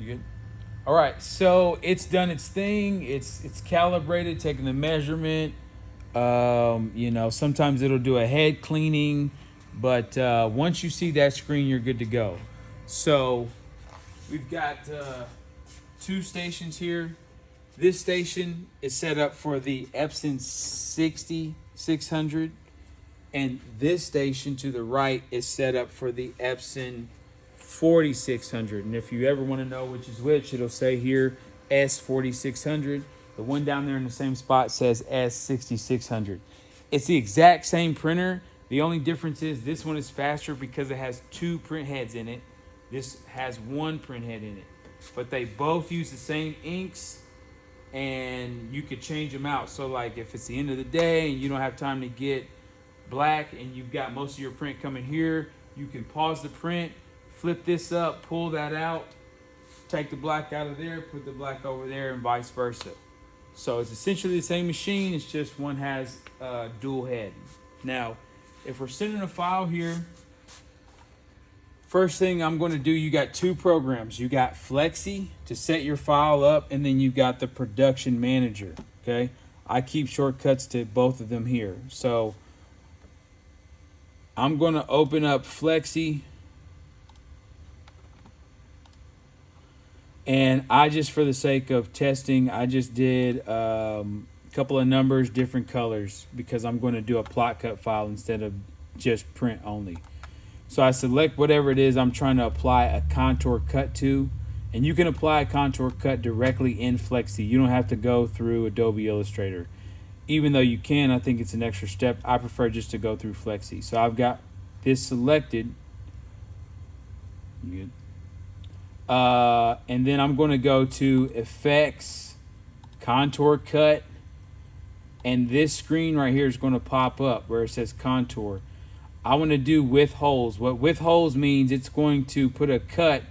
You good? All right, so it's done its thing. It's calibrated, taking the measurement. Sometimes it'll do a head cleaning, but once you see that screen, you're good to go. So we've got two stations here. This station is set up for the Epson 6600, and this station to the right is set up for the Epson 4600. And if you ever want to know which is which, it'll say here S4600. The one down there in the same spot says S6600. It's the exact same printer. The only difference is this one is faster because it has two print heads in it. This has one print head in it. But they both use the same inks, and you could change them out. So like if it's the end of the day and you don't have time to get black and you've got most of your print coming here, you can pause the print, flip this up, pull that out, take the black out of there, put the black over there, and vice versa. So it's essentially the same machine, it's just one has a dual head. Now, if we're sending a file here, first thing I'm going to do, you got two programs. You got Flexi to set your file up, and then you got the production manager, okay? I keep shortcuts to both of them here. So I'm going to open up Flexi, and I just, for the sake of testing, I just did a couple of numbers, different colors, because I'm going to do a plot cut file instead of just print only. So I select whatever it is I'm trying to apply a contour cut to, and you can apply a contour cut directly in Flexi. You don't have to go through Adobe Illustrator. Even though you can, I think it's an extra step. I prefer just to go through Flexi. So I've got this selected. Good. And then I'm going to go to Effects, Contour Cut, and this screen right here is going to pop up where it says Contour. I want to do with holes. What with holes means, it's going to put a cut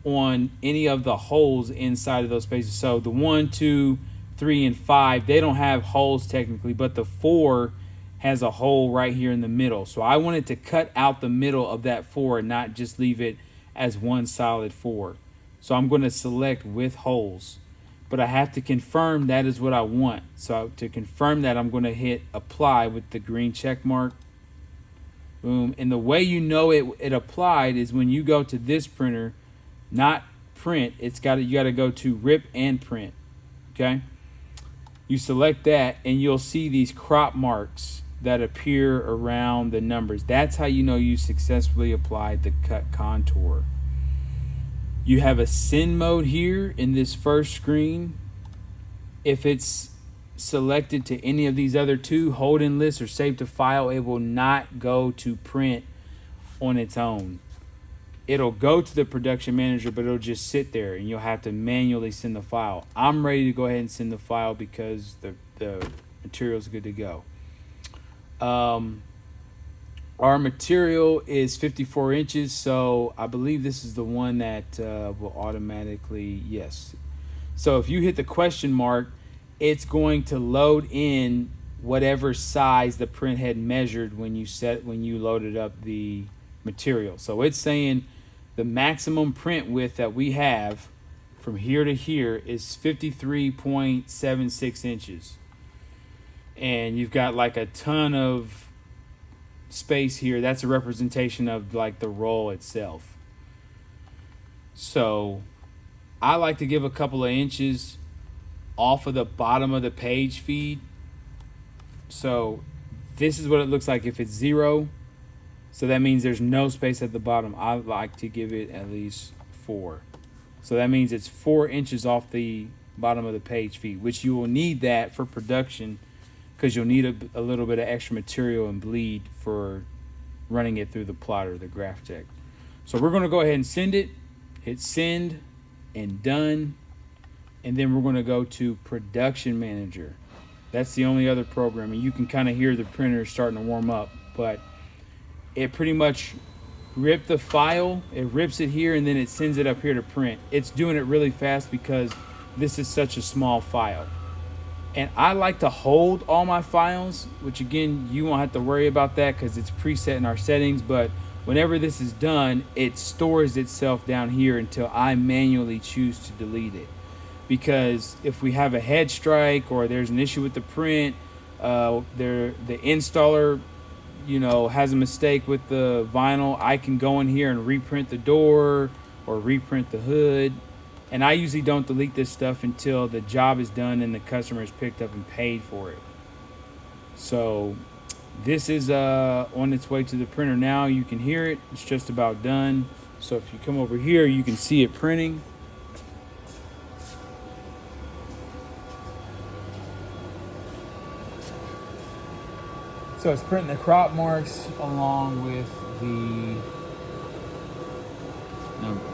on any of the holes inside of those spaces. So the 1, 2, 3, and 5, they don't have holes technically, but the 4 has a hole right here in the middle. So I want it to cut out the middle of that 4 and not just leave it as one solid 4. So I'm going to select with holes, but I have to confirm that is what I want. So to confirm that, I'm going to hit apply with the green check mark. Boom. And the way you know it applied is when you go to this printer, not print, you got to go to rip and print. Okay? You select that and you'll see these crop marks that appear around the numbers. That's how you know you successfully applied the cut contour. You have a send mode here in this first screen. If it's selected to any of these other two, hold in list or save to file, it will not go to print on its own. It'll go to the production manager, but it'll just sit there and you'll have to manually send the file. I'm ready to go ahead and send the file because the material is good to go. Our material is 54 inches, so I believe this is the one that will automatically, yes. So if you hit the question mark, it's going to load in whatever size the print head measured when you loaded up the material. So it's saying the maximum print width that we have from here to here is 53.76 inches. And you've got like a ton of space here. That's a representation of like the roll itself. So I like to give a couple of inches off of the bottom of the page feed. So this is what it looks like if it's 0. So that means there's no space at the bottom. I like to give it at least 4. So that means it's 4 inches off the bottom of the page feed, which you will need that for production because you'll need a little bit of extra material and bleed for running it through the plotter, the Graphtec. So we're going to go ahead and send it. Hit send and done. And then we're going to go to Production Manager. That's the only other program. And you can kind of hear the printer starting to warm up. But it pretty much ripped the file. It rips it here and then it sends it up here to print. It's doing it really fast because this is such a small file. And I like to hold all my files, which again, you won't have to worry about that because it's preset in our settings. But Whenever this is done, it stores itself down here until I manually choose to delete it. Because if we have a head strike or there's an issue with the print, the installer, has a mistake with the vinyl, I can go in here and reprint the door or reprint the hood. And I usually don't delete this stuff until the job is done and the customer has picked up and paid for it. So this is on its way to the printer now. You can hear it. It's just about done. So if you come over here, you can see it printing. So it's printing the crop marks along with the numbers.